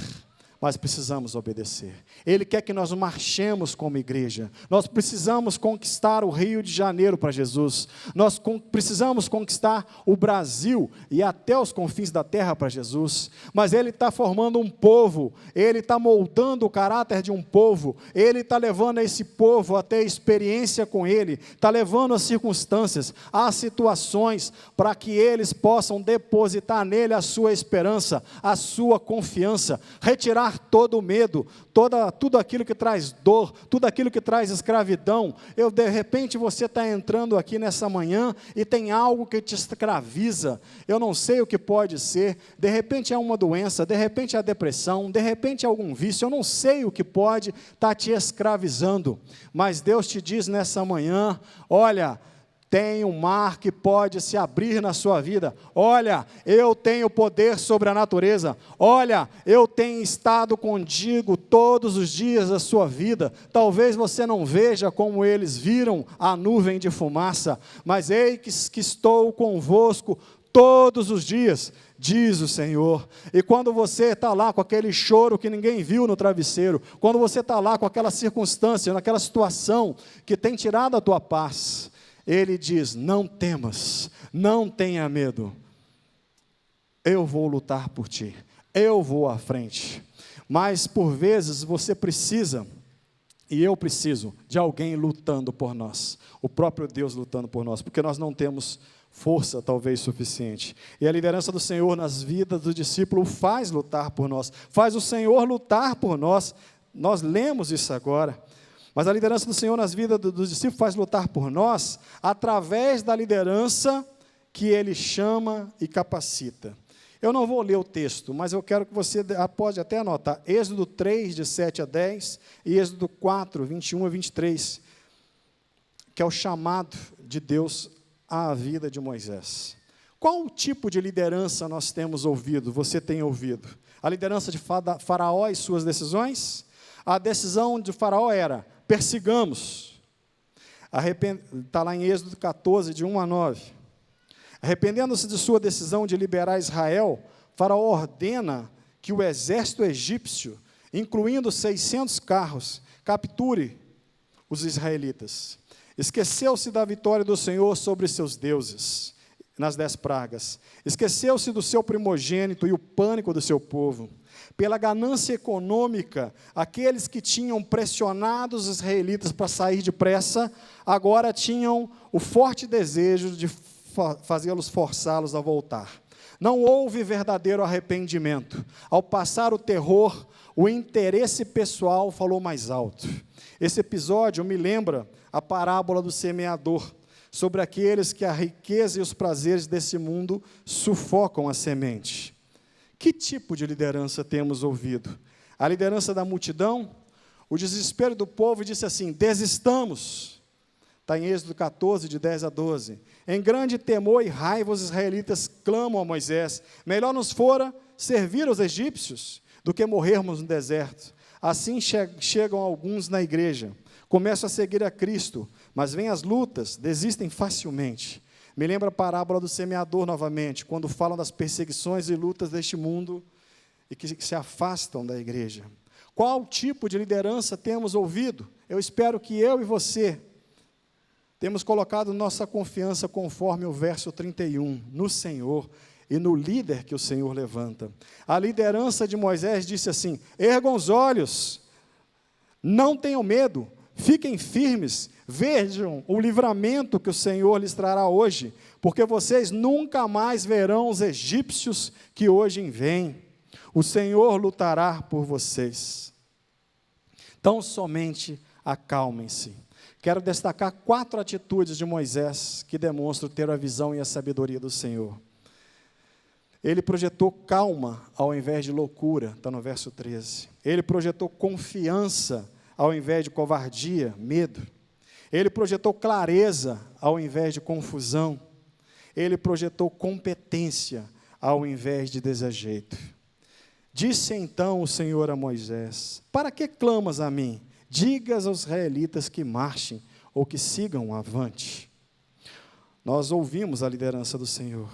mas precisamos obedecer. Ele quer que nós marchemos como igreja. Nós precisamos conquistar o Rio de Janeiro para Jesus. Nós precisamos conquistar o Brasil e até os confins da terra para Jesus. Mas Ele está formando um povo, Ele está moldando o caráter de um povo, Ele está levando esse povo a ter experiência com Ele, está levando as circunstâncias, as situações, para que eles possam depositar nele a sua esperança, a sua confiança, retirar tirar todo o medo, tudo aquilo que traz dor, tudo aquilo que traz escravidão. De repente você está entrando aqui nessa manhã e tem algo que te escraviza, eu não sei o que pode ser, de repente é uma doença, de repente é a depressão, de repente é algum vício, eu não sei o que pode estar te escravizando, mas Deus te diz nessa manhã, olha, tem um mar que pode se abrir na sua vida. Olha, eu tenho poder sobre a natureza. Olha, eu tenho estado contigo todos os dias da sua vida. Talvez você não veja como eles viram a nuvem de fumaça, mas eis que estou convosco todos os dias, diz o Senhor. E quando você está lá com aquele choro que ninguém viu no travesseiro, quando você está lá com aquela circunstância, naquela situação que tem tirado a tua paz, Ele diz, não temas, não tenha medo, eu vou lutar por ti, eu vou à frente. Mas por vezes você precisa, e eu preciso, de alguém lutando por nós, o próprio Deus lutando por nós, porque nós não temos força talvez suficiente, e a liderança do Senhor nas vidas do discípulo faz lutar por nós, faz o Senhor lutar por nós, nós lemos isso agora. Mas a liderança do Senhor nas vidas dos discípulos faz lutar por nós, através da liderança que Ele chama e capacita. Eu não vou ler o texto, mas eu quero que você pode até anotar, Êxodo 3, de 7 a 10, e Êxodo 4, 21 a 23, que é o chamado de Deus à vida de Moisés. Qual o tipo de liderança nós temos ouvido, você tem ouvido? A liderança de Faraó e suas decisões? A decisão de Faraó era, persigamos. Está lá em Êxodo 14, de 1 a 9. Arrependendo-se de sua decisão de liberar Israel, Faraó ordena que o exército egípcio, incluindo 600 carros, capture os israelitas. Esqueceu-se da vitória do Senhor sobre seus deuses, nas 10 pragas. Esqueceu-se do seu primogênito e o pânico do seu povo. Pela ganância econômica, aqueles que tinham pressionado os israelitas para sair depressa, agora tinham o forte desejo de fazê-los forçá-los a voltar. Não houve verdadeiro arrependimento. Ao passar o terror, o interesse pessoal falou mais alto. Esse episódio me lembra a parábola do semeador, sobre aqueles que a riqueza e os prazeres desse mundo sufocam a semente. Que tipo de liderança temos ouvido? A liderança da multidão? O desespero do povo disse assim, desistamos. Está em Êxodo 14, de 10 a 12. Em grande temor e raiva os israelitas clamam a Moisés, melhor nos fora servir aos egípcios do que morrermos no deserto. Assim chegam alguns na igreja, começam a seguir a Cristo, mas vêm as lutas, desistem facilmente. Me lembra a parábola do semeador novamente, quando falam das perseguições e lutas deste mundo e que se afastam da igreja. Qual tipo de liderança temos ouvido? Eu espero que eu e você temos colocado nossa confiança conforme o verso 31, no Senhor e no líder que o Senhor levanta. A liderança de Moisés disse assim, ergam os olhos, não tenham medo, fiquem firmes, vejam o livramento que o Senhor lhes trará hoje, porque vocês nunca mais verão os egípcios que hoje vêm. O Senhor lutará por vocês. Então, somente acalmem-se. Quero destacar 4 atitudes de Moisés que demonstram ter a visão e a sabedoria do Senhor. Ele projetou calma ao invés de loucura, está no verso 13. Ele projetou confiança ao invés de covardia, medo. Ele projetou clareza ao invés de confusão. Ele projetou competência ao invés de desajeito. Disse então o Senhor a Moisés, para que clamas a mim? Digas aos israelitas que marchem ou que sigam avante. Nós ouvimos a liderança do Senhor.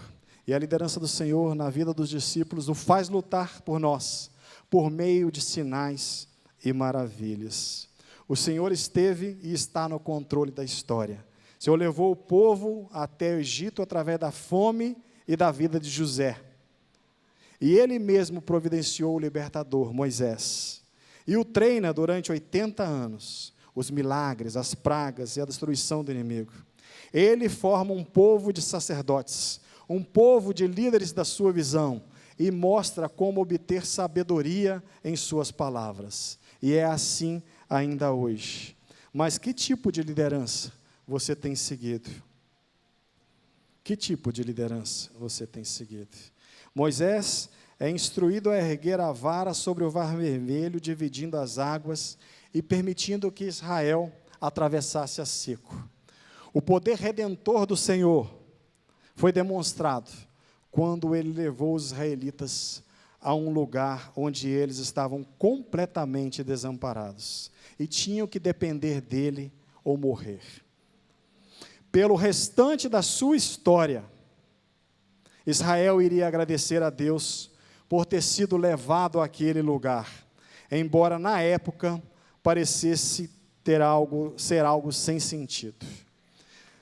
E a liderança do Senhor na vida dos discípulos o faz lutar por nós, por meio de sinais e maravilhas. O Senhor esteve e está no controle da história. O Senhor levou o povo até o Egito através da fome e da vida de José. E Ele mesmo providenciou o libertador, Moisés. E o treina durante 80 anos, os milagres, as pragas e a destruição do inimigo. Ele forma um povo de sacerdotes, um povo de líderes da sua visão. e mostra como obter sabedoria em suas palavras. E é assim ainda hoje. Mas que tipo de liderança você tem seguido? Que tipo de liderança você tem seguido? Moisés é instruído a erguer a vara sobre o mar vermelho, dividindo as águas e permitindo que Israel atravessasse a seco. O poder redentor do Senhor foi demonstrado quando ele levou os israelitas a um lugar onde eles estavam completamente desamparados e tinham que depender dele ou morrer. Pelo restante da sua história, Israel iria agradecer a Deus por ter sido levado àquele lugar, embora na época parecesse ser algo sem sentido.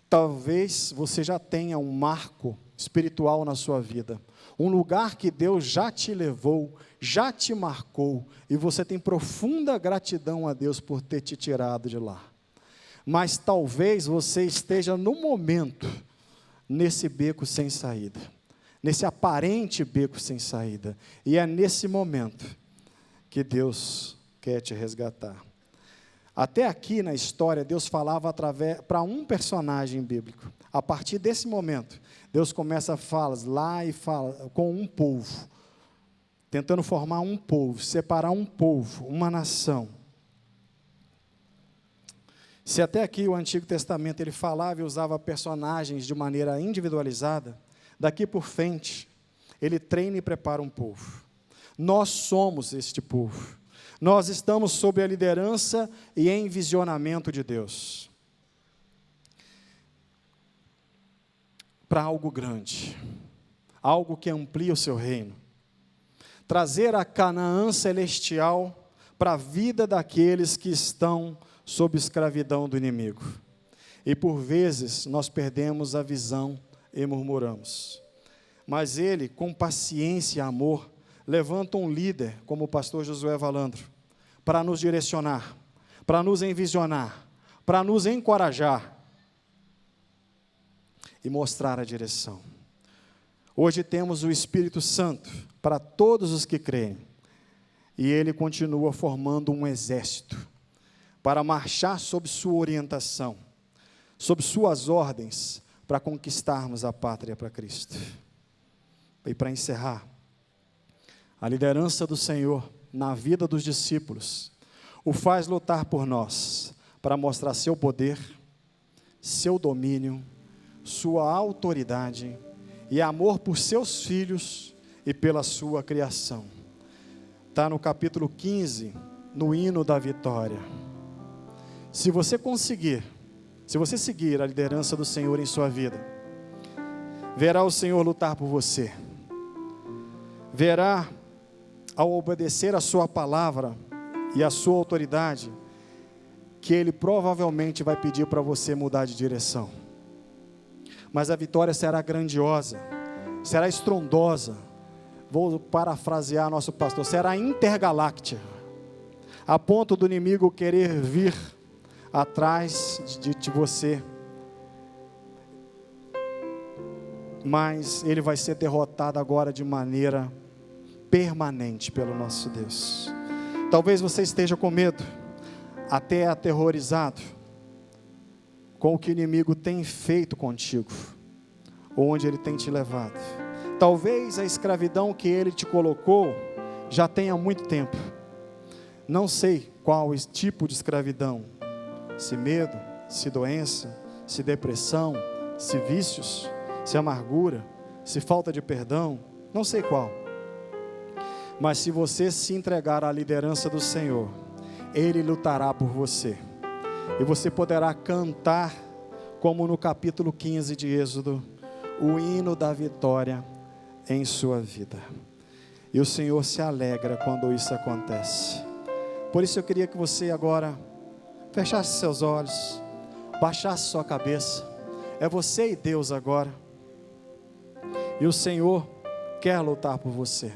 Talvez você já tenha um marco espiritual na sua vida, um lugar que Deus já te levou, já te marcou, e você tem profunda gratidão a Deus por ter te tirado de lá. Mas talvez você esteja no momento, nesse beco sem saída, nesse aparente beco sem saída, e é nesse momento que Deus quer te resgatar. Até aqui na história, Deus falava para um personagem bíblico. A partir desse momento, Deus começa a falar lá e fala com um povo, tentando formar um povo, separar um povo, uma nação. Se até aqui o Antigo Testamento ele falava e usava personagens de maneira individualizada, daqui por frente, ele treina e prepara um povo. Nós somos este povo. Nós estamos sob a liderança e em visionamento de Deus. Para algo grande, algo que amplia o seu reino. Trazer a Canaã celestial para a vida daqueles que estão sob escravidão do inimigo. E por vezes nós perdemos a visão e murmuramos. Mas ele, com paciência e amor, levanta um líder, como o pastor Josué Valandro, para nos direcionar, para nos envisionar, para nos encorajar e mostrar a direção. Hoje temos o Espírito Santo para todos os que creem, e ele continua formando um exército para marchar sob sua orientação, sob suas ordens, para conquistarmos a pátria para Cristo. E para encerrar, a liderança do Senhor na vida dos discípulos o faz lutar por nós, para mostrar seu poder, seu domínio, sua autoridade e amor por seus filhos e pela sua criação. Está no capítulo 15, no hino da vitória. Se você seguir a liderança do Senhor em sua vida, verá o Senhor lutar por você, verá, ao obedecer a sua palavra e a sua autoridade, que Ele provavelmente vai pedir para você mudar de direção. Mas a vitória será grandiosa, será estrondosa, vou parafrasear nosso pastor, será intergaláctica, a ponto do inimigo querer vir atrás de você, mas ele vai ser derrotado agora de maneira permanente pelo nosso Deus. Talvez você esteja com medo, até aterrorizado, com o que o inimigo tem feito contigo, onde ele tem te levado. Talvez a escravidão que ele te colocou já tenha muito tempo. Não sei qual tipo de escravidão, se medo, se doença, se depressão, se vícios, se amargura, se falta de perdão, não sei qual. Mas se você se entregar à liderança do Senhor, Ele lutará por você. E você poderá cantar, como no capítulo 15 de Êxodo, o hino da vitória em sua vida. E o Senhor se alegra quando isso acontece. Por isso eu queria que você agora fechasse seus olhos, baixasse sua cabeça. É você e Deus agora. E o Senhor quer lutar por você,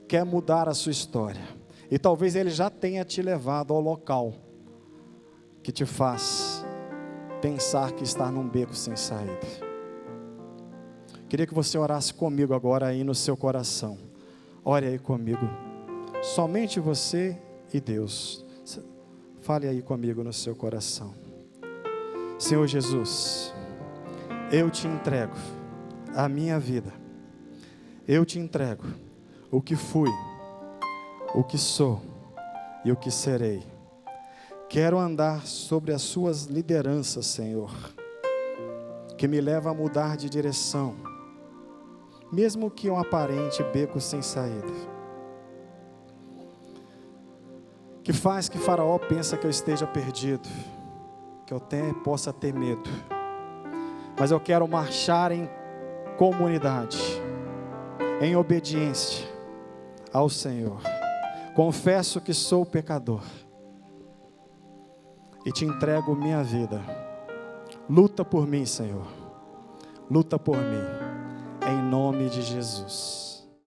quer mudar a sua história. E talvez Ele já tenha te levado ao local que te faz pensar que está num beco sem saída. Queria que você orasse comigo agora aí no seu coração. Ore aí comigo. Somente você e Deus. Fale aí comigo no seu coração. Senhor Jesus, eu te entrego a minha vida. Eu te entrego o que fui, o que sou e o que serei. Quero andar sobre as suas lideranças, Senhor, que me leva a mudar de direção, mesmo que um aparente beco sem saída, que faz que Faraó pensa que eu esteja perdido, que eu possa ter medo, mas eu quero marchar em comunidade, em obediência ao Senhor. Confesso que sou pecador e te entrego minha vida. Luta por mim, Senhor. Luta por mim, em nome de Jesus.